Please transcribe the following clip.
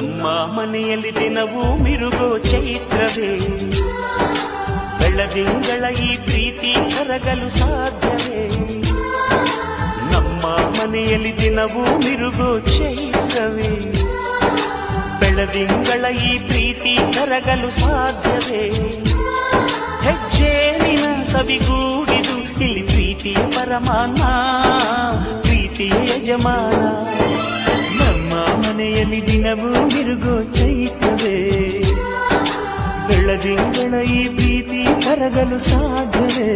ನಮ್ಮ ಮನೆಯಲ್ಲಿ ದಿನವೂ ಮಿರುಗೋ ಚೈತ್ರವೇ, ಬೆಳದಿಂಗಳ ಈ ಪ್ರೀತಿ ಕರಗಲು ಸಾಧ್ಯವೇ? ನಮ್ಮ ಮನೆಯಲ್ಲಿ ದಿನವೂ ಮಿರುಗೋ ಚೈತ್ರವೇ, ಬೆಳದಿಂಗಳ ಈ ಪ್ರೀತಿ ಕರಗಲು ಸಾಧ್ಯವೇ? ಹೆಜ್ಜೇನಿನ ಸವಿಗೂಡಿದು ಇಲ್ಲಿ ಪ್ರೀತಿಯ ಪರಮಾನ, ಪ್ರೀತಿಯ ಯಜಮಾನ. ನಮ್ಮ ಮನೆಯಲ್ಲಿ ದಿನವೂ ಮಿರುಗೋ ಚೈತ್ರವೇ, ಬೆಳದಿಂಗಳ ಈ ಪ್ರೀತಿ ಕರಗಲು ಸಾಧ್ಯವೇ?